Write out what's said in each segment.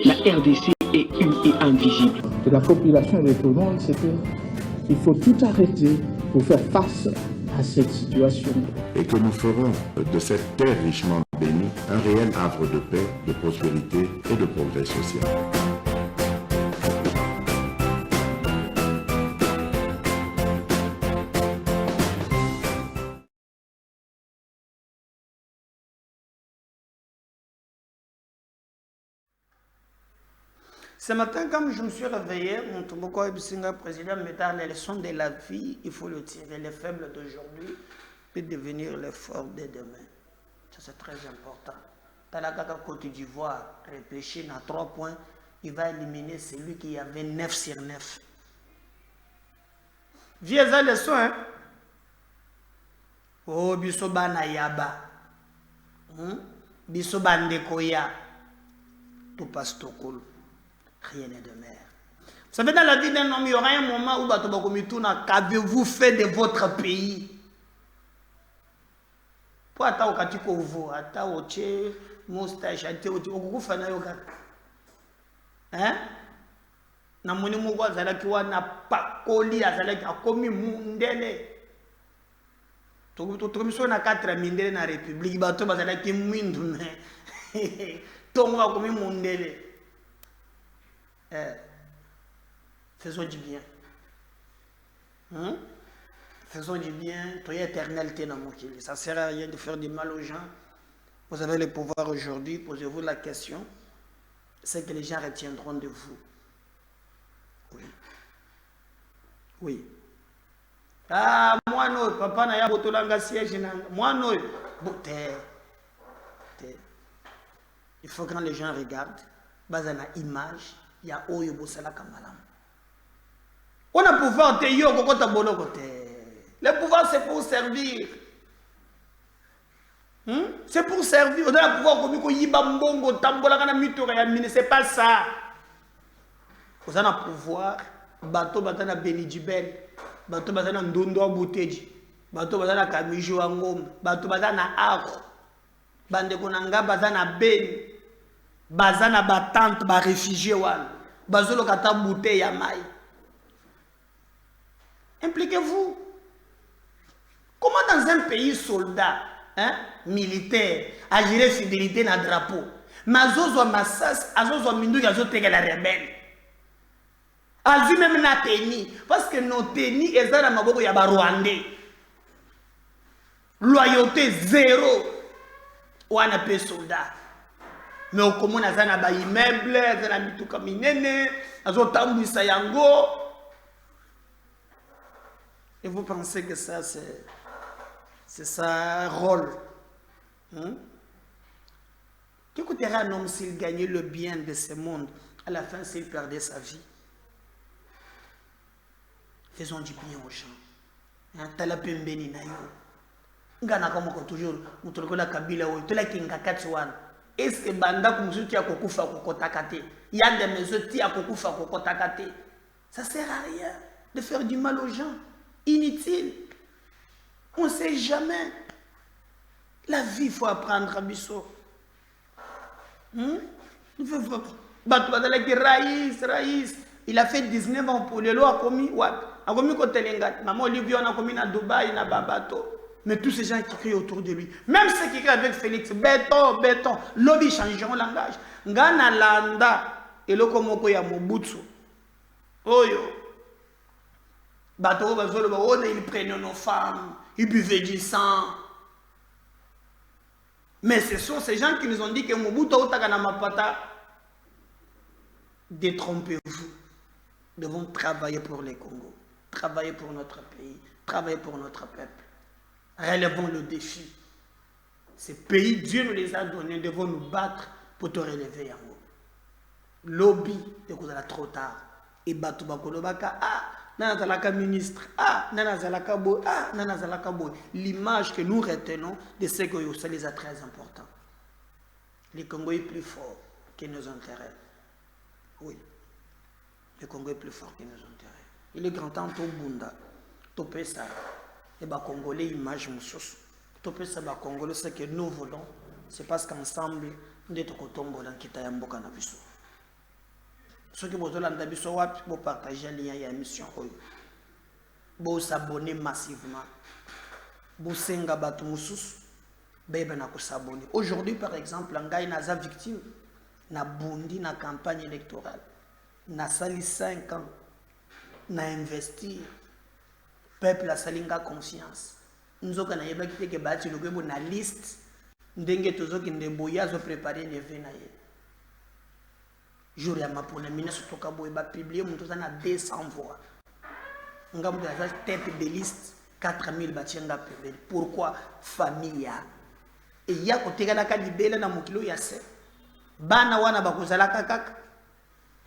La RDC est une et invisible. De la population et de tout le monde, c'est qu'il faut tout arrêter pour faire face à cette situation. Et que nous ferons de cette terre richement bénie un réel havre de paix, de prospérité et de progrès social. Ce matin, comme je me suis réveillé, mon Tomboko Ebisinga, président, me donne les leçons de la vie, il faut le tirer. Les faibles d'aujourd'hui peut devenir les forts de demain. Ça, c'est très important. Talaka Côte d'Ivoire, réfléchir à 3 points, il va éliminer celui qui avait 9 sur 9. Viens à leçon, hein? Oh, bisoba na yaba. Bisoba ndekoya. Tout passe tout cool. Rien n'est de mer. Vous savez, dans la vie d'un homme, il y aura un moment où qu'avez-vous fait de votre pays? Pour attendre au Katiko, attendre au Tché, moustache, attendre au Goufana Yoga. Hein? Namoni Mouwa Zalaki wana pas coli à Zalaki a commis Mundele. Tout ça na 4 mindele na République, bateau Zalaki Mindu. Tongo a commis Mundele. Faisons du bien. Faisons du bien. Toi, éternel, t'es dans mon cœur. Ça ne sert à rien de faire du mal aux gens. Vous avez le pouvoir aujourd'hui. Posez-vous la question. C'est que les gens retiendront de vous. Oui. Oui. Ah, moi, non. Papa n'a pas de siège. Moi, non. Il faut que quand les gens regardent, basé sur l'image, il y a Oyo Bosala Kamalam. On a pouvoir te yo kokota boloko te. Le pouvoir c'est pour servir. C'est pour servir. On a le pouvoir comme ko yiba mbongo tambola kana mitora ya mine, c'est pas ça. On a le pouvoir bateau batana Benidjibel, bateau batana Ndondo Abuteji, bateau batana Kamijo Angom, bateau batana Aro. Bande konanga batana Ben. Bazana batante ba réfugié wan. Bazolo kata bouteille ya maï. Impliquez-vous. Comment dans un pays soldat, militaire, agir fidélité na drapeau, mazozo massas, azozo mindu yazoteka la rebelle. Azu même na teni, parce que nos teni ezana maboko ya ba Rwandais. Loyauté zéro. Wana pe soldat. Mais au commun, il y a des immeubles, il y a des mituka minene, il y a des yango. Et vous pensez que ça, c'est ça rôle. Qu'écouterait un homme s'il gagnait le bien de ce monde, à la fin s'il perdait sa vie? Faisons du bien aux gens. Talapembeni na yo. Ngana comme toujours, mutolokola kabila wo, tola kinga katsuwan. Est-ce que banda kumzuti ya kokufa kokotakate? Il y a des maisons qui a kokufa kokotakate. Ça sert à rien de faire du mal aux gens. Inutile. On ne sait jamais. La vie, il faut apprendre à biso. Raïs. Il a fait 19 ans pour le lot a commis what? A commis Kotelengat. Maman Olivier a commis à Dubaï, na Babato. Mais tous ces gens qui crient autour de lui, même ceux qui crient avec Félix, béton, lobby changeront langage. Ngana landa, et le komoko ya Mobutu. Oyo. Bateau bazolo ba on ils prenaient nos femmes, ils buvaient du sang. Mais ce sont ces gens qui nous ont dit que Mobutu otakana mapata. Détrompez-vous. Nous devons travailler pour les Congos, travailler pour notre pays, travailler pour notre peuple. Relevons le défi. Ces pays, Dieu nous les a donnés, devons nous battre pour te relever en haut. Lobby, de quoi trop tard. Et Batubakolobaka, Nanazalaka ministre, Nanazalaka boy, Nanazalaka boy. L'image que nous retenons de ce que ça les a très important. Le Congo est plus fort que nos intérêts. Oui. Le Congo est plus fort que nos intérêts. Il est grand temps, tout Bunda, tout Pessa. Et les Congolais, image moussous. Tout ça, les Congolais, ce que nous voulons, c'est parce qu'ensemble, nous sommes dans Kitayamboka na biso. ceux qui vous ont biso wapi pour partager le lien ya émission pour s'abonner massivement pour senga batu mususu beba na ko s'abonner. Aujourd'hui par exemple ngai naza victime na bondi na campagne électorale na sali 5 ans na investir peuple a salinga confiance nzoka na yeba kiteke bati lokebo na liste ndenge tozoki ndeboya zo préparer les vins na ye jour ya mapona mina sotoka boye ba publier mutu na 200 voix ngamu za tête de liste 4000 batienga pembeni. Pourquoi? Familia et ya kotekala ka libela na mokilo ya se bana wana bakozala kaka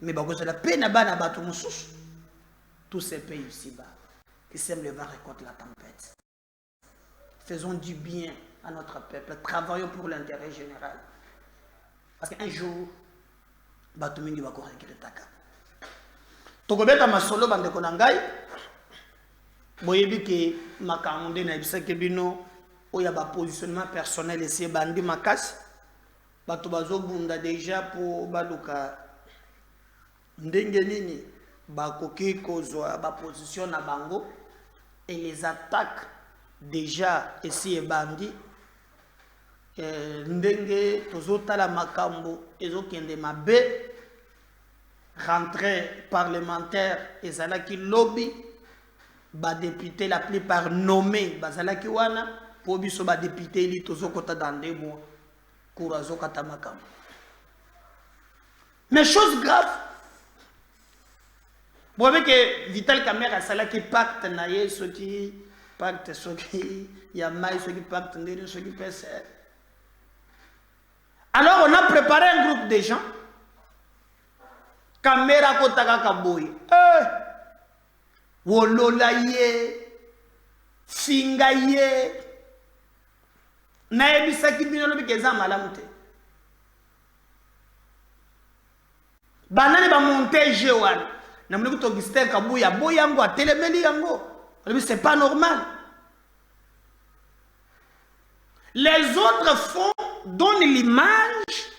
mais bakozala pena bana bato mususu. Tous ces pays ici-bas qui sèment le vent récoltent la tempête. Faisons du bien à notre peuple, travaillons pour l'intérêt général. Parce qu'un jour, bato mingi bako regretaka. Tokobeta masolo bande konangai. Boyebi ke makambo na bisake bino oya ba positionnement personnel esi bandi makasi. Bato bazobunda déjà pour baluka ndenge nini bakoki kozwa ba position na bango et les attaques déjà esi e bandi ndenge tozotala makambo ezokende mabe rentrée parlementaire ezalaki lobby ba député la plupart nommés bazalaki wana po biso ba député li tozokota dans 2 mois kurazo kata makambo. Mais chose grave, vous voyez que Vital Kamerhe a sala qui pacte na ye ce qui pacte ce qui yamai ce qui pacte ndene ce qui pèse. Alors on a préparé un groupe de gens. Kamera kotaka kaboy. Wolola ye finga ye na ebisaki bino lobi keza malamu te. Banani ba montage wana na mwenye kuto Augustin Kabuya boyango a telemeli yango. C'est pas normal. Les autres font donnent l'image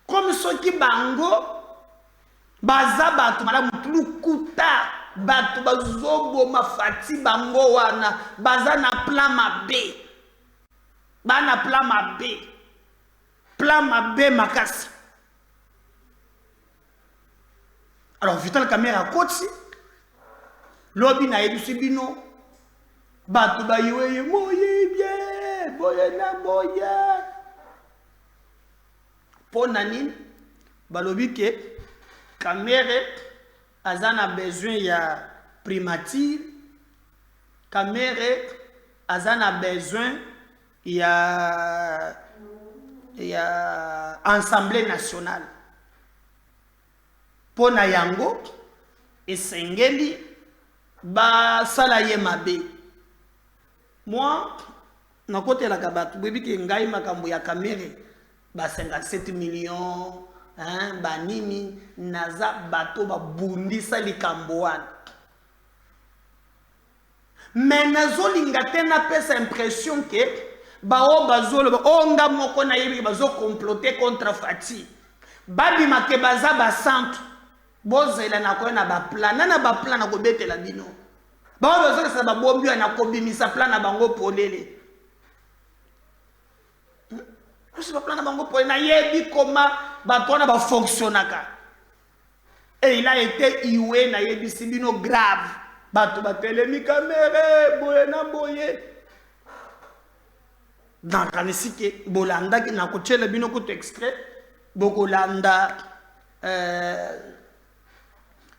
comme ceux qui bango baza batu malamu tulukuta batu bazobo mafati bango wana baza na plan mabe. Bana plan mabe. Plan mabe makasi. Alors Vital Kamerhe a koti lobby na ebisi bino batu ba yoye moye bien boye na boye pona nini balobi ke Kamerhe azana besoin ya primature Kamerhe azana besoin ya Assemblée nationale. Pona yango esengeli ba sala ye mabe. Moi nakote la kabatu bebi ke ngai makambo ya Kamerhe ba 57 millions hein ba nini naza bato ba bundisa likambo wana. Mais nazolinga tena pesa impression ke bao bazolo onga moko na yebi bazo comploter contre Fati. Babi make baza ba centre bozela na ko na ba plan na ba plan na ko betela bino. Bao bazo sa ba bombi na ko bimisa plan na bango polele. Parce que plan na bango polele na yebi comment batona ba fonctionnaka. Et il a été iwe na yebi sibino grave. Bato batelemi Kamerhe boye na boye. Dans kanisike bolanda ki na ko tshela bino ko extrait bokolanda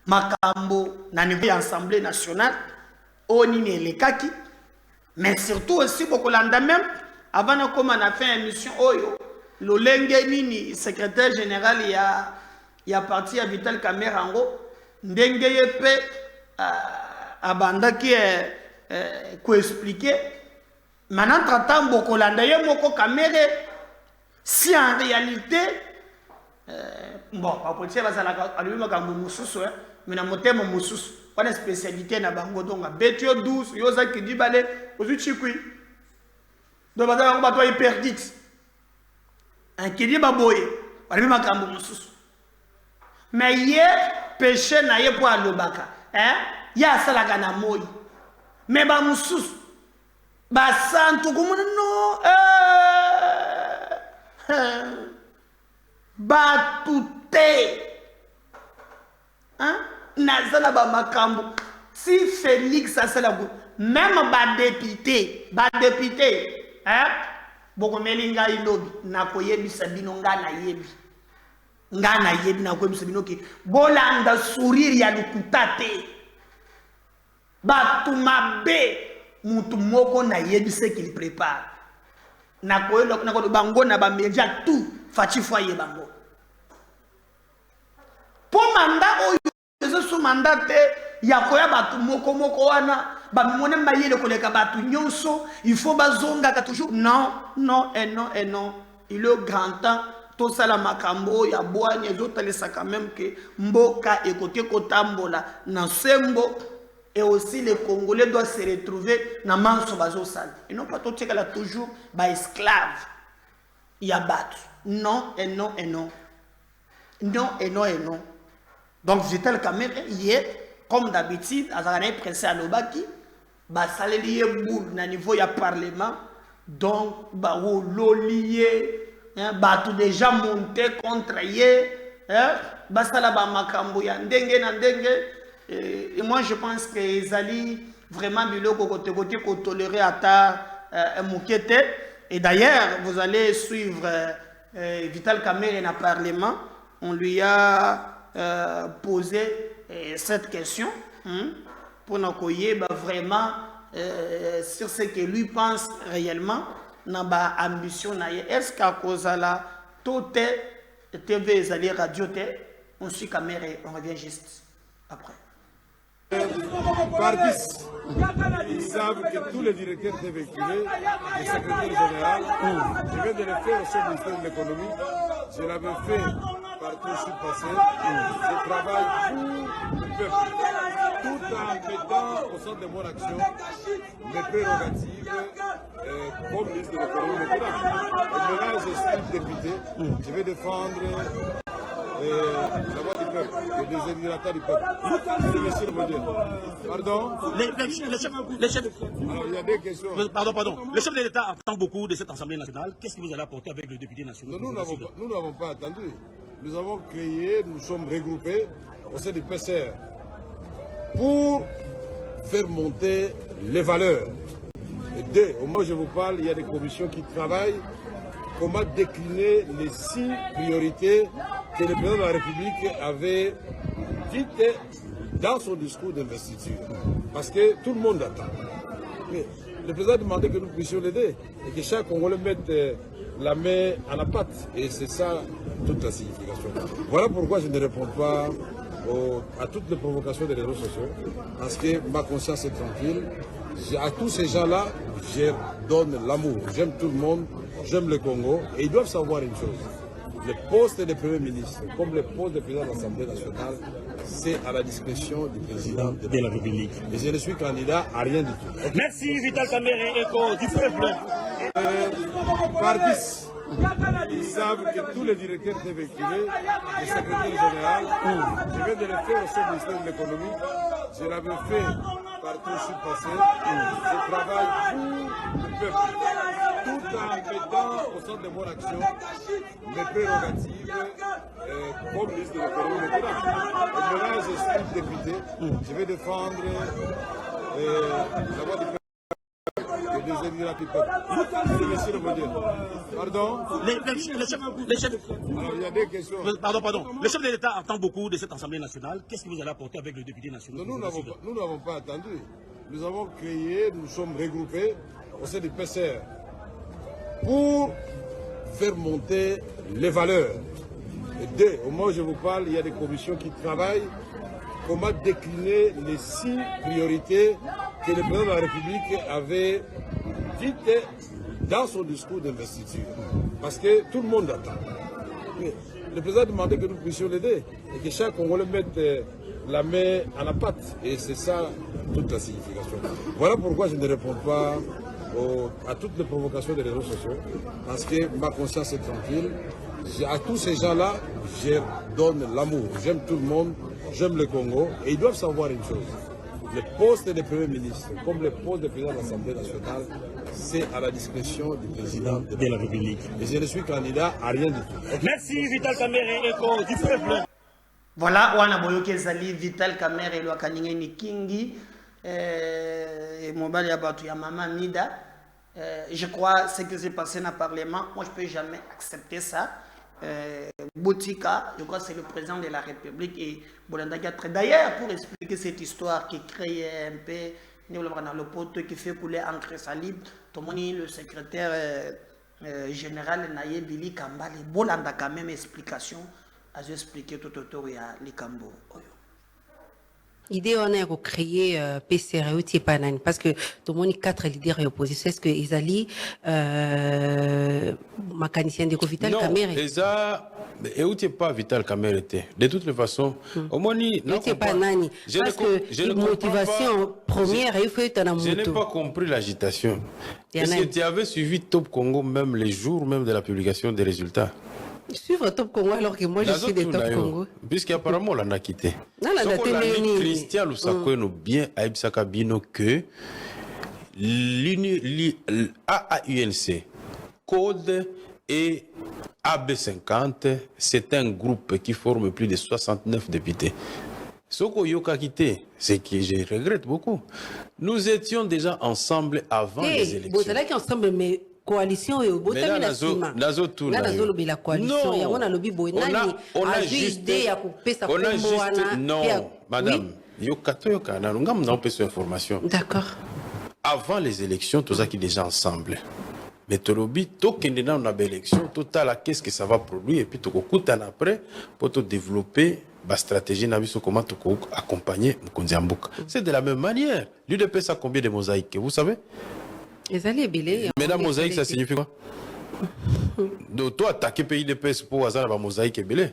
makambo na niveau ya Assemblée nationale oni ne lekaki mais surtout aussi bokolanda même avant na koma na fait émission oyo lolenge nini secrétaire général ya parti ya Vital Kamerhe ango ndenge yepe abanda ki ko expliquer maintenant tratant bokolanda ye moko Kamerhe si en réalité bon pa politique bazala alumi makambo mususu mais na motema mususu wana spécialité na bango donc betio douce yoza ki dibale ozuchikui do bazala ko bato hyperdite un kidi baboye alumi makambo mususu mais ye péché na ye pour alobaka ye asalaka na moi mais bamosusu basantu komona no batu te naza na bamakambo si Félix asala même badepute bokomeli ngai lobi nakoyebisa bino nga nayebi nakoyebisa bino ke bolanda sourire ya lukuta te batu mabe mutu moko nayebi ce qu'il prépare nakoyeba bango na bamedia tout faci foye bango po manda oyo ezosu manda te ya koya batu moko wana bamimone mayele koleka batu nyonso il faut bazongaka toujours non il est grand temps tout ça la makambo ya boani ezotalisa quand même que mboka ekoke kotambola na sembo et aussi les Congolais doivent se retrouver dans manso bazosala et non pas tout là toujours ba esclave ya batu non. Donc j'étais le caméra hier comme d'habitude azana pressé à l'obaki ba saleli boule na niveau ya parlement donc ba lolié batu déjà monté contre ye ba sala ba makambo ya ndenge na ndenge et moi je pense que ezali vraiment biloko côté ko tolérer ata mokete et d'ailleurs vous allez suivre Vital Kamerhe na parlement on lui a posé cette question pour nous koyeba vraiment sur ce que lui pense réellement na ba ambition na ye est-ce qu'à cause la tout TV ezali radio te on suit Kamerhe on revient juste après. Pardis, ils savent que tous les directeurs véhiculés, le secrétaire général, je viens de le faire au sein du ministère de l'économie, je l'avais fait partout où je suis passé, je travaille pour le peuple, tout en mettant au centre de mon action mes prérogatives comme ministre de l'économie maintenant. Et maintenant je suis député, je vais défendre la voix du peuple, et des émulateurs du peuple. C'est monsieur le modèle. Pardon Les chefs. Alors, il y a des questions. Pardon. Le chef de l'État attend beaucoup de cette Assemblée nationale. Qu'est-ce que vous allez apporter avec le député national? Nous n'avons pas attendu. Nous avons créé, nous sommes regroupés au sein du PCR pour faire monter les valeurs. Et au moment où je vous parle, il y a des commissions qui travaillent comment décliner les 6 priorités que le président de la République avait dites dans son discours d'investiture. Parce que tout le monde attend. Mais le président a demandé que nous puissions l'aider et que chaque Congolais mette la main à la pâte. Et c'est ça toute la signification. Voilà pourquoi je ne réponds pas à toutes les provocations des réseaux sociaux. Parce que ma conscience est tranquille. À tous ces gens-là, je donne l'amour. J'aime tout le monde, j'aime le Congo. Et ils doivent savoir une chose. Le poste de Premier ministre, comme le poste de président de l'Assemblée nationale, c'est à la discrétion du président de la République. Et je ne suis candidat à rien du tout. Merci Vital Kamerhe, écho du peuple. Pardis, ils savent que tous les directeurs véhiculés, le secrétaire général, je viens de le faire au sein du ministère de l'économie, je l'avais fait partout où je suis passé, je travaille pour le peuple, tout en mettant au centre de mon action mes prérogatives comme ministre de l'économie maintenant. Et maintenant je suis député, je vais défendre la voix du peuple. Des émigrants du peuple. C'est monsieur le modèle. Pardon Les chefs. Alors, il y a des questions. Pardon. Le chef de l'État attend beaucoup de cette Assemblée nationale. Qu'est-ce que vous allez apporter avec le député national? Nous n'avons pas attendu. Nous avons créé, nous sommes regroupés au sein du PCR pour faire monter les valeurs. Et au moment où je vous parle, il y a des commissions qui travaillent comment décliner les 6 priorités que le président de la République avait dites dans son discours d'investiture. Parce que tout le monde attend. Mais le président a demandé que nous puissions l'aider et que chaque Congolais mette la main à la pâte. Et c'est ça toute la signification. Voilà pourquoi je ne réponds pas à toutes les provocations des réseaux sociaux. Parce que ma conscience est tranquille. À tous ces gens-là, je donne l'amour. J'aime tout le monde, j'aime le Congo. Et ils doivent savoir une chose. Le poste de Premier ministre, comme le poste de président de l'Assemblée nationale, c'est à la discrétion du président de la République. Et je ne suis candidat à rien du tout. Merci Vital Kamerhe Eko du peuple. Voilà, wana boyoke ezali Vital Kamerhe elwaka ningeni kingi mobali ya batu ya mama Mida. Je crois ce qui s'est passé dans le Parlement, moi je ne peux jamais accepter ça. Boutika, je crois que c'est le président de la République et Bolanda Gatre. D'ailleurs, pour expliquer cette histoire qui crée un peu le poteau qui fait couler encre salive, Tomoni, le secrétaire général Naye Billy Kambale, Bolanda quand même explication, à expliquer tout autour de l'Ikambo. L'idée on a créé PCR outil panani parce que tout le monde 4 leaders et opposition est-ce que Isali mécanicien de Vital Kamerhe non ça et outil pas Vital Kamerhe de toutes les façons au moins non pas nani parce que la motivation première il faut être dans je n'ai pas compris l'agitation. Est-ce que tu avais suivi Top Congo même les jours même de la publication des résultats? Suivre Top Congo alors que moi je suis de Top Congo. Puisqu'apparemment on l'a quitté. Christian Lusako nous bien Aibsaka Bino que l'AAUNC, Code et AB50, c'est un groupe qui forme plus de 69 députés. Ce qu'on a quitté, c'est que je regrette beaucoup. Nous étions déjà ensemble avant les élections. Vous êtes ensemble, mais coalition et on a juste non madame information. D'accord. Avant les élections tous qui déjà ensemble mais tolobi tokende na on a élection total qu'est-ce que ça va produire et puis to kokuta après pour te développer la stratégie na biso comment to accompagner Mokonzi Mboka. C'est de la même manière. L'UDPS a combien de mosaïques vous savez? Mais la mosaïque, ça signifie quoi? Donc, toi, attaquer pays de paix pour hasard la mosaïque est belé.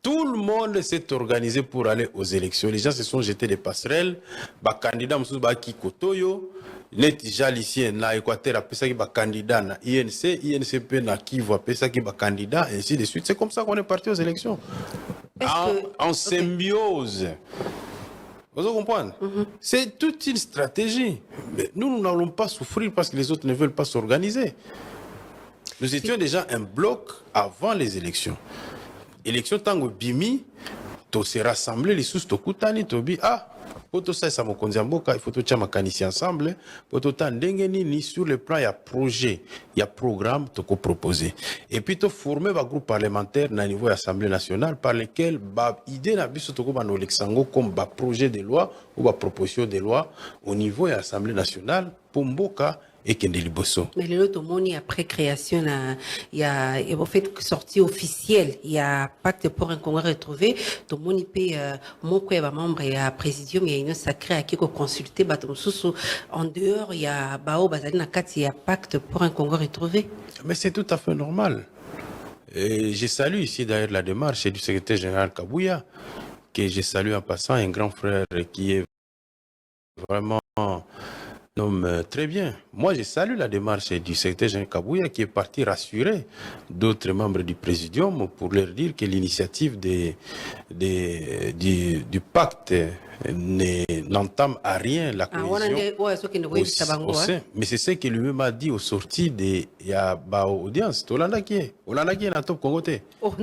Tout le monde s'est organisé pour aller aux élections. Les gens se sont jetés des passerelles. Les candidats, qui Kotoyo, les Jalicien, na Équateur, après ça, qui candidat na INC, INCP, na Kivu, après ça, qui candidat, et ainsi de suite. C'est comme ça qu'on est parti aux élections. En symbiose. Vous comprenez? C'est toute une stratégie. Mais nous n'allons pas souffrir parce que les autres ne veulent pas s'organiser. Nous étions déjà un bloc avant les élections. Élection tango bimi, to se rassembler les sous tokutani tobi poto ça ça Mokonzi Mboka il faut tout makanici ensemble poto tandengeni ni sur le plan il y a projet il y a programme to proposer et puis to former un groupe parlementaire na niveau de l'Assemblée nationale par lequel ba idée na biso to ko ba no Lexango comme ba projet de loi ou ba proposition de loi au niveau de l'Assemblée nationale pour Mboka et Kendeli Bosso. Mais le lot moni après création il y a en fait sortie officielle il y a pacte pour un Congo retrouvé tout moni paie mon quoi membre et à présidium il y a une sacrée à qui consulter batom sous en dehors il y a bao bazali na kati il y a pacte pour un Congo retrouvé. Mais c'est tout à fait normal. Et je salue ici d'ailleurs la démarche du secrétaire général Kabouya que je salue en passant un grand frère qui est vraiment très bien. Moi, je salue la démarche du secrétaire général Kabouya qui est parti rassurer d'autres membres du présidium pour leur dire que l'initiative du pacte n'entame à rien la cohésion. Mais c'est ce qu'il lui-même a dit au sorti de l'audience. Olanda qui est na Top Congo te. Donc,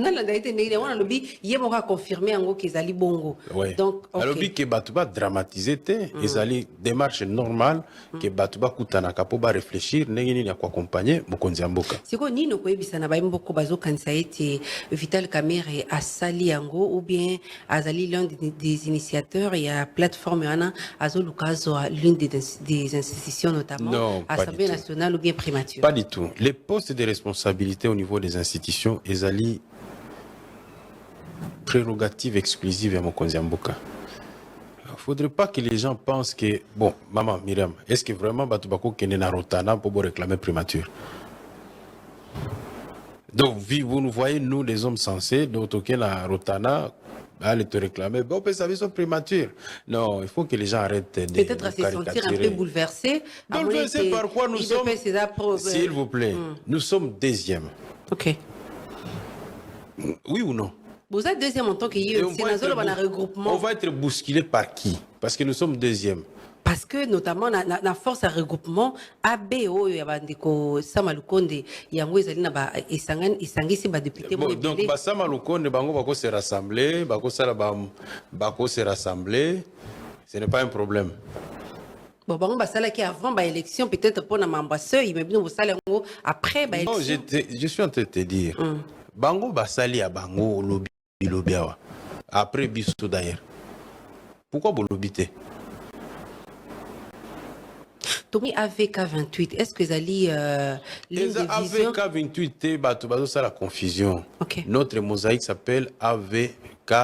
alors que Batouba dramatisé te, ils allaient démarche normale que Batouba kutanaka pour réfléchir n'engeni na accompagner Mokonzi Mboka. Siko nino koyebisa na bayemboko bazo kanisa ete Vital Kamerhe asali yango ou bien azali l'un des initiateurs et à plateforme ana azolukazo l'une des institutions notamment Assemblée nationale ou bien primature. Pas du tout. Les postes de responsabilité au niveau des institutions ezali prérogative exclusive à Mokonzi Mboka. Il ne faudrait pas que les gens pensent que, bon, maman, Myriam, est-ce que vraiment Batubako kene na Rotana pour réclamer primature? Donc, vous nous voyez, nous, les hommes sensés, d'autres qui na Rotana, allez te réclamer, bon, ça veut dire primature. Non, il faut que les gens arrêtent de peut-être à se sentir un peu bouleversés. Bouleversés par quoi nous sommes? S'il vous plaît, nous sommes deuxième. Ok. Oui ou non? Vous êtes deuxième en tant que Et regroupement. On va être bousculé par qui? Parce que nous sommes deuxième. Parce que notamment na force à regroupement ABO yabandiko Samalukonde yango ezali na ba isangisi ba député bon, donc ba Samalukonde bango bako se rassembler, bako se rassembler, ce n'est pas un problème. Bon bango basala qui avant ba élection peut-être pour na mambasseur il même vous sala ngo après ba élection. Non, je suis en train de te dire. Bango basali à bango lobiawa. Après biso d'ailleurs. Pourquoi vous lobité? Tomi AVK 28, est-ce que Zali les AVK 28 c'est la confusion. Okay. Notre mosaïque s'appelle AVK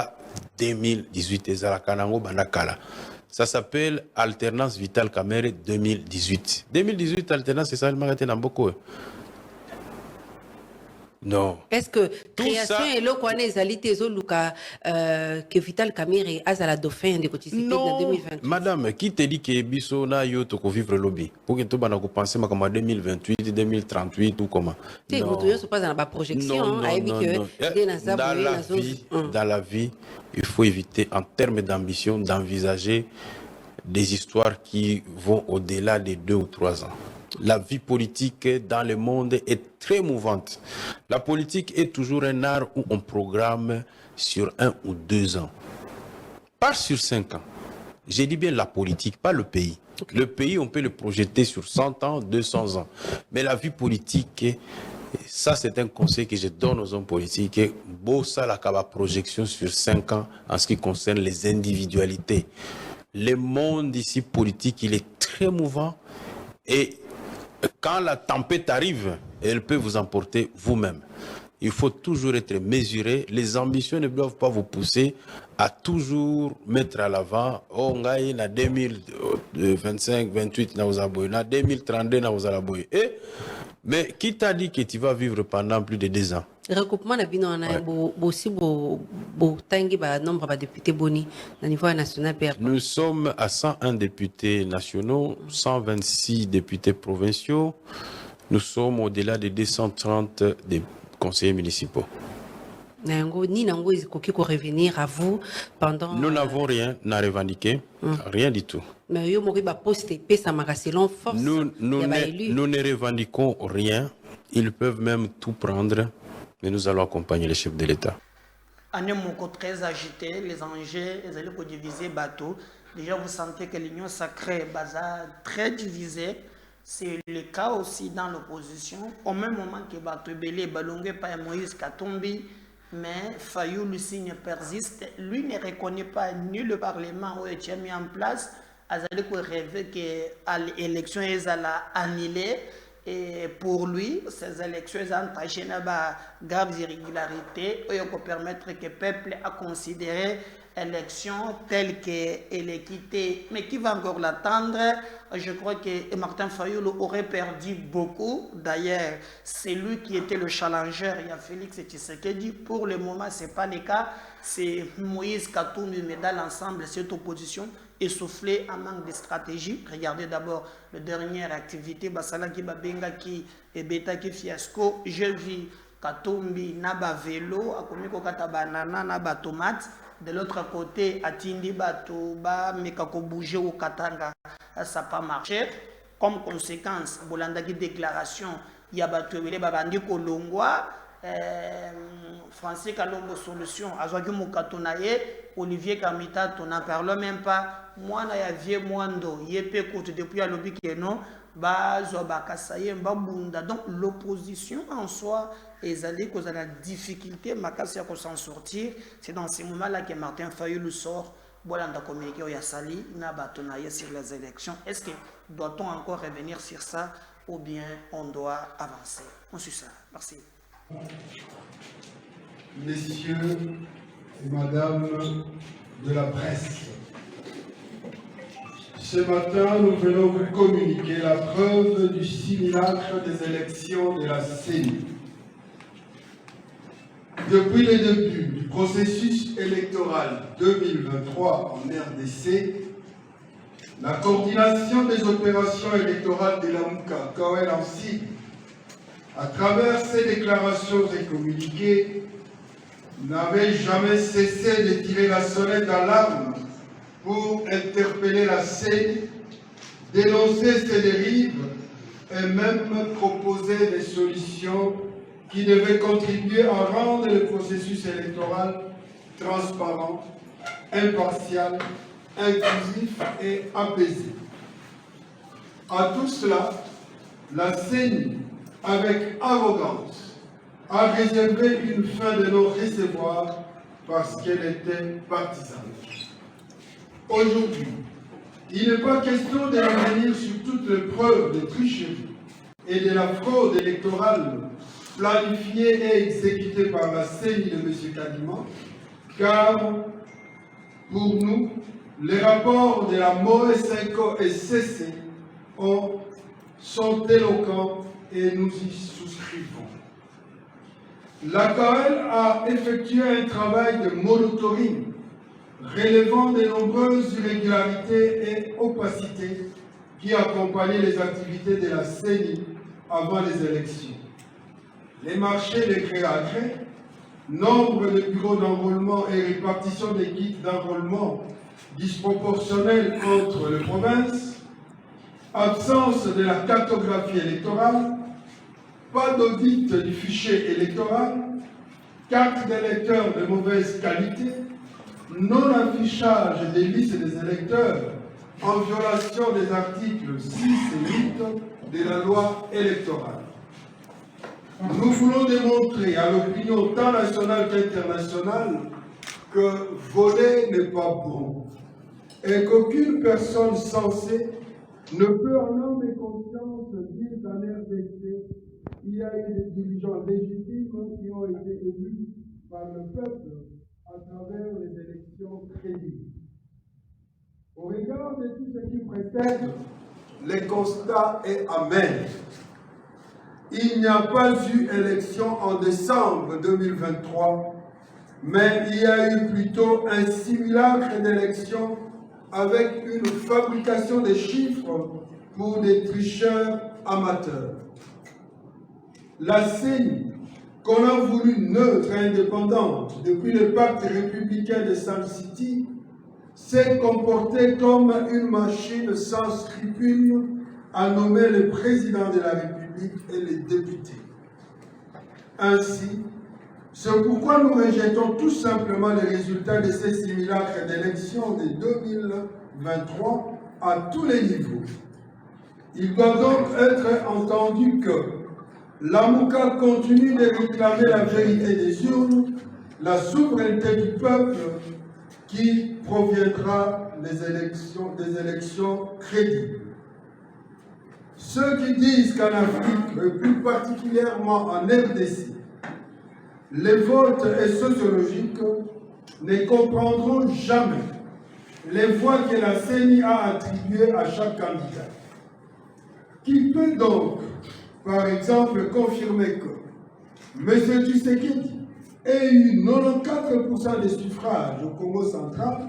2018 ça s'appelle Alternance Vitale Camere 2018. 2018 alternance c'est ça le magasin beaucoup. Non. Est-ce que création et le quoi les alités luka que Vital Camere azala dauphin de cotisité en 2028? Madame, qui te dit que biso na yo to ko vivre lobby pour que tu bana ko penser comme 2028, 2038 ou comment? Non. Pas dans la projection dans la vie, il faut éviter en termes d'ambition d'envisager des histoires qui vont au-delà de 2 ou 3 ans. La vie politique dans le monde est très mouvante. La politique est toujours un art où on programme sur 1 ou 2 ans. Pas sur 5 ans. J'ai dit bien la politique, pas le pays. Okay. Le pays, on peut le projeter sur 100 ans, 200 ans. Mais la vie politique, ça c'est un conseil que je donne aux hommes politiques. Bossa la projection sur 5 ans en ce qui concerne les individualités. Le monde ici politique, il est très mouvant et quand la tempête arrive, elle peut vous emporter vous-même. Il faut toujours être mesuré. Les ambitions ne doivent pas vous pousser à toujours mettre à l'avant. Oh, on a 2025, 28, na 2032, mais qui t'a dit que tu vas vivre pendant plus de 2 ans? Recoupement na bino na aussi tangi ba nombre de députés boni na niveau national. Nous sommes à 101 députés nationaux, 126 députés provinciaux. Nous sommes au-delà de 230 des conseillers municipaux. Revenir à vous pendant. Nous n'avons rien à revendiquer, rien du tout. Mais nous ne revendiquons rien. Ils peuvent même tout prendre, mais nous allons accompagner les chefs de l'État. Année très agité, les enjeux, les alliés divisés, bateau. Déjà, vous sentez que l'union sacrée est très divisée. C'est le cas aussi dans l'opposition. Au même moment que Bateau Belé, Balongé, par Moïse Katumbi, mais Fayou, le signe persiste. Lui ne reconnaît pas ni le Parlement où il a mis en place. Il a rêvé que l'élection est annulée. Et pour lui, ces élections ont entraîné de graves irrégularités qui permettre que le peuple a considéré l'élection telle qu'elle est quittée. Mais qui va encore l'attendre? Je crois que Martin Fayulu aurait perdu beaucoup. D'ailleurs, c'est lui qui était le challenger. Il y a Félix Tshisekedi. Pour le moment, ce n'est pas le cas. C'est Moïse Katumbi, mais dans l'ensemble, cette opposition essoufflée en manque de stratégie. Regardez d'abord la dernière activité, Basala qui Babenga qui est bêta qui fiasco. Je vis Katumbi naba vélo, akomiko kata banana naba tomate. De l'autre côté, Atindi Batouba, Mekako bouger au Katanga, ça n'a pas marché. Comme conséquence, Bolanda qui déclaration, il y a Batoué, Babandi Kolongwa, Français Kalombo solution, Azwaki Mukatonaye, Olivier Kamita, on n'en parle même pas. Moi, il y a vieux Mwando, Yepé Kote depuis à l'Obi Keno, donc l'opposition en soi est allée cause à la difficulté Makassia pour s'en sortir. C'est dans ces moments-là que Martin Fayulu sort. Voilà, on a communiqué au Yassali, n'a bâtonnaillé sur les élections. Est-ce que doit-on encore revenir sur ça ou bien on doit avancer? On suit ça. Merci. Messieurs et Madame de la presse, ce matin, nous venons vous communiquer la preuve du simulacre des élections de la CENI. Depuis le début du processus électoral 2023 en RDC, la coordination des opérations électorales de la MOUCA, Kawel en cible, à travers ses déclarations et communiqués, n'avait jamais cessé de tirer la sonnette d'alarme pour interpeller la CENI, dénoncer ses dérives et même proposer des solutions qui devaient contribuer à rendre le processus électoral transparent, impartial, inclusif et apaisé. À tout cela, la CENI, avec arrogance, a réservé une fin de non-recevoir parce qu'elle était partisane. Aujourd'hui, il n'est pas question de revenir sur toutes les preuves de tricherie et de la fraude électorale planifiée et exécutée par la CENI de M. Kadima, car pour nous, les rapports de la MOE5 et CC sont éloquents et nous y souscrivons. La CAEL a effectué un travail de monitoring relevant de nombreuses irrégularités et opacités qui accompagnaient les activités de la CENI avant les élections. Les marchés de gré à gré, nombre de bureaux d'enrôlement et répartition des guides d'enrôlement disproportionnels entre les provinces, absence de la cartographie électorale, pas d'audit du fichier électoral, carte d'électeurs de mauvaise qualité, non-affichage des listes des électeurs en violation des articles 6 et 8 de la loi électorale. Nous voulons démontrer à l'opinion tant nationale qu'internationale que voler n'est pas bon et qu'aucune personne censée ne peut en âme et conscience dire qu'en RDC, il y a eu des dirigeants légitimes qui ont été élus par le peuple à travers les élections crédibles. Au regard de tout ce qui précède, le constat est amer. Il n'y a pas eu élection en décembre 2023, mais il y a eu plutôt un simulacre d'élection avec une fabrication des chiffres pour des tricheurs amateurs. La CENI, qu'on a voulu neutre et indépendante depuis le pacte républicain de Sun City, s'est comportée comme une machine sans scrupules à nommer le président de la République et les députés. Ainsi, c'est pourquoi nous rejetons tout simplement les résultats de ces simulacres d'élections de 2023 à tous les niveaux. Il doit donc être entendu que l'AMUCA continue de réclamer la vérité des urnes, la souveraineté du peuple qui proviendra des élections crédibles. Ceux qui disent qu'en Afrique, et plus particulièrement en RDC, les votes est sociologique ne comprendront jamais les voix que la CENI a attribuées à chaque candidat. Qui peut donc, par exemple, confirmer que M. Tshisekedi ait eu 94% des suffrages au Congo central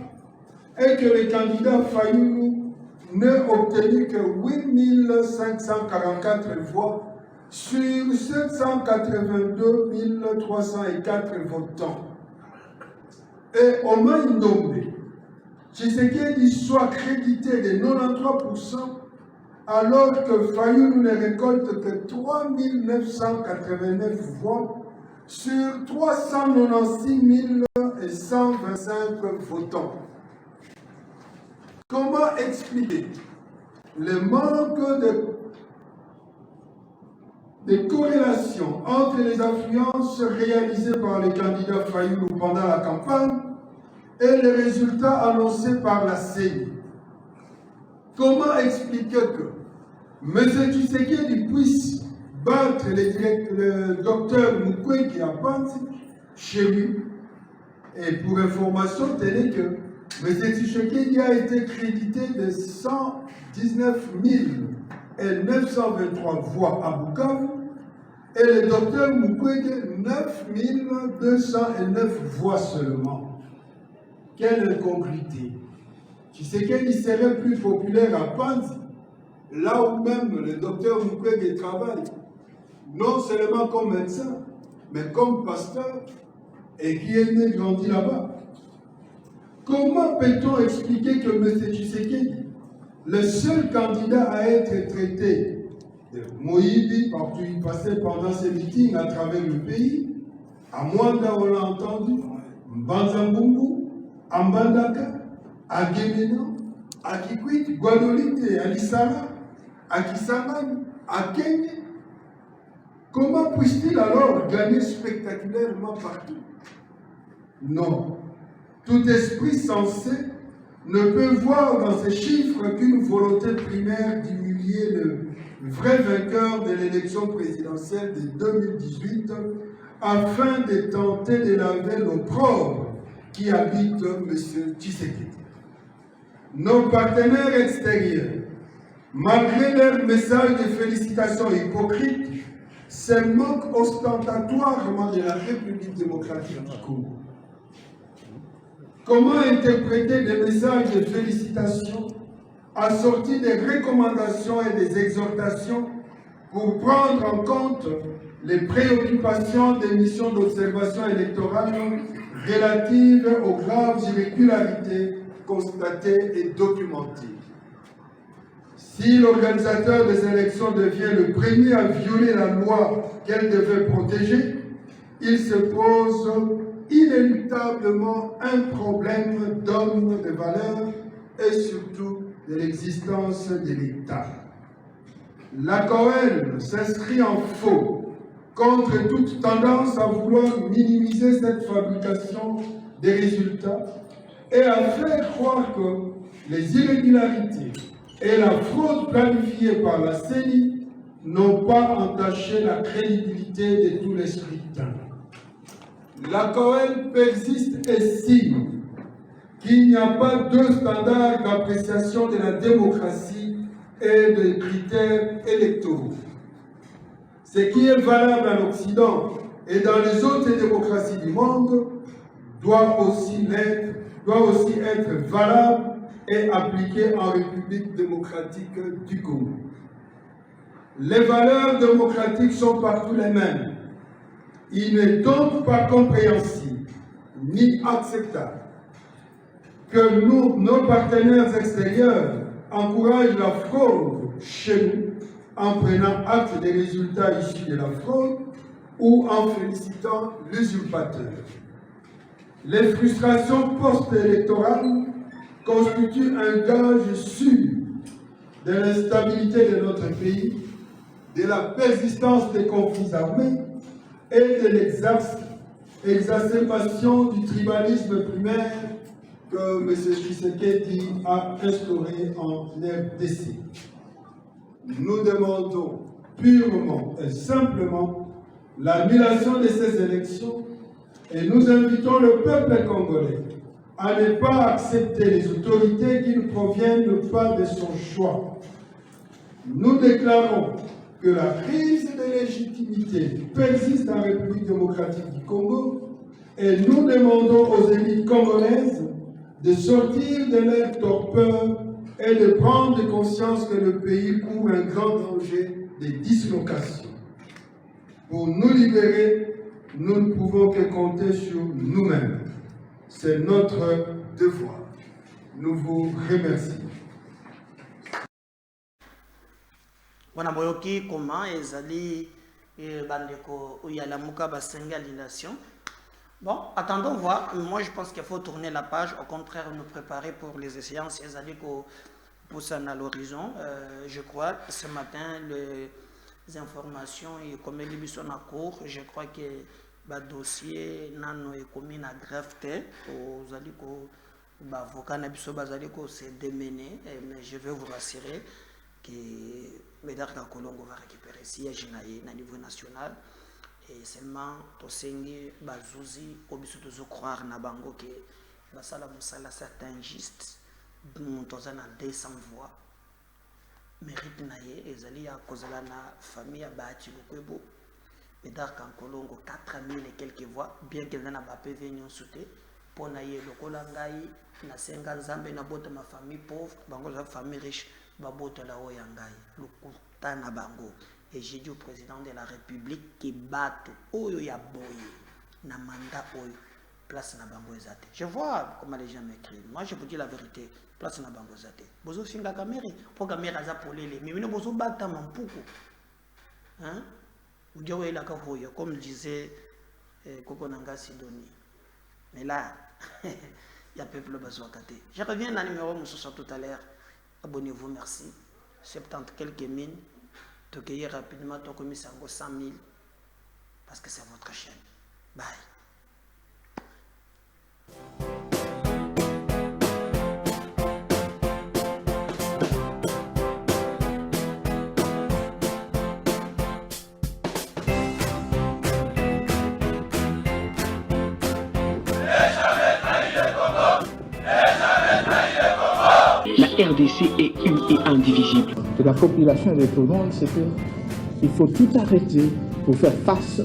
et que le candidat Fayoulou n'ait obtenu que 8544 voix sur 782 304 votants. Et au Maïndombe, Tshisekedi soit crédité de 93%, alors que Fayoulou ne récolte que 3 989 voix sur 396 125 votants. Comment expliquer le manque de corrélation entre les influences réalisées par les candidats Fayoulou pendant la campagne et les résultats annoncés par la CENI? Comment expliquer que M. Tshisekedi puisse battre le docteur Mukwege à Panzi chez lui? Et pour information, tenez que M. Tshisekedi a été crédité de 119 923 voix à Bukavu et le docteur Mukwege 9 209 voix seulement. Quelle incongruité! Tshisekedi serait plus populaire à Panzi, là où même le docteur Mukwege travaille, non seulement comme médecin, mais comme pasteur et qui est né grandi là-bas. Comment peut-on expliquer que M. Tshisekedi, le seul candidat à être traité de Moïbi, partout il passait pendant ses meetings à travers le pays, à Mwanda on l'a entendu, Mbanzambungu, à Mbandaka, à Guémena, à Kikwit, Guadolite, à Lissara, à Kisangani, à Kenya. Comment puisse-t-il alors gagner spectaculairement partout? Non. Tout esprit sensé ne peut voir dans ces chiffres qu'une volonté primaire d'humilier le vrai vainqueur de l'élection présidentielle de 2018 afin de tenter de laver l'opprobre qui habite M. Tshisekedi. Nos partenaires extérieurs, malgré leurs messages de félicitations hypocrites, se moquent ostentatoirement de la République démocratique du Congo. Comment interpréter des messages de félicitations assortis des recommandations et des exhortations pour prendre en compte les préoccupations des missions d'observation électorale relatives aux graves irrégularités constatées et documentées? Si l'organisateur des élections devient le premier à violer la loi qu'elle devait protéger, il se pose inéluctablement un problème d'homme de valeur et surtout de l'existence de l'État. La COEL s'inscrit en faux contre toute tendance à vouloir minimiser cette fabrication des résultats et à faire croire que les irrégularités et la fraude planifiée par la CENI n'ont pas entaché la crédibilité de tous les scrutins. La COEL persiste et estime qu'il n'y a pas deux standards d'appréciation de la démocratie et des critères électoraux. Ce qui est valable en Occident et dans les autres démocraties du monde doit aussi être valable et appliqué en République démocratique du Congo. Les valeurs démocratiques sont partout les mêmes. Il n'est donc pas compréhensible ni acceptable que nos partenaires extérieurs encouragent la fraude chez nous en prenant acte des résultats issus de la fraude ou en félicitant l'usurpateur. Les frustrations post-électorales constituent un gage sûr de l'instabilité de notre pays, de la persistance des conflits armés et de l'exacerbation du tribalisme primaire que M. Tshisekedi a instauré en RDC. Nous demandons purement et simplement l'annulation de ces élections et nous invitons le peuple congolais à ne pas accepter les autorités qui ne proviennent pas de son choix. Nous déclarons que la crise de légitimité persiste en République démocratique du Congo et nous demandons aux élites congolaises de sortir de leur torpeur et de prendre conscience que le pays court un grand danger de dislocation. Pour nous libérer, nous ne pouvons que compter sur nous-mêmes. C'est notre devoir. Nous vous remercions. Wana boyoki comment ezali bandeko uyalamuka basenga l'annulation. Bon, attendons voir. Moi, je pense qu'il faut tourner la page. Au contraire, nous préparer pour les échéances. Ezali ko pousse à l'horizon. Je crois ce matin les informations et comme les sont en cours, je crois que le dossier nano est commis à grève aux aliko avocat nabiso bazaliko s'est démené, mais je vais vous rassurer que Médard Kolongo va récupérer siège na niveau national et seulement tosengi bazouzi obiso tozo croire na bango que basala musala c'est injuste nous tozana 200 voix mérite naye ezali ya kozala na famille ya Bahati Lukwebo Médard Kolongo 4000 et quelques voix bien qu'elle n'a pas PV nyon souté pour naye lokola ngai na senga nzambe na bota ma famille pauvre bango za famille riche babota la oya ngai lokuta na bango et j'ai dit au président de la République que bato oyo ya boye na mandat oyo place na bango ezate. Je vois comment les gens m'écrivent. Moi je vous dis la vérité, place na bango ezate. Bozo finga kameri pour kameri aza polele. Mais mino bozo bata mampuko. Hein? Ou dire ouais la kahoyo comme disait Koko Nanga Sidoni. Mais là il y a peuple besoin kate. Je reviens dans le numéro Moussa tout à l'heure. Abonnez-vous, merci. 70 quelques mines. Toquez rapidement, toquez 100 000. Parce que c'est votre chaîne. Bye. La RDC est une et indivisible. De la population et de tout le monde, c'est qu'il faut tout arrêter pour faire face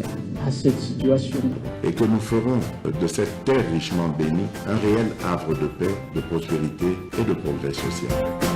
à cette situation. Et que nous ferons de cette terre richement bénie un réel havre de paix, de prospérité et de progrès social.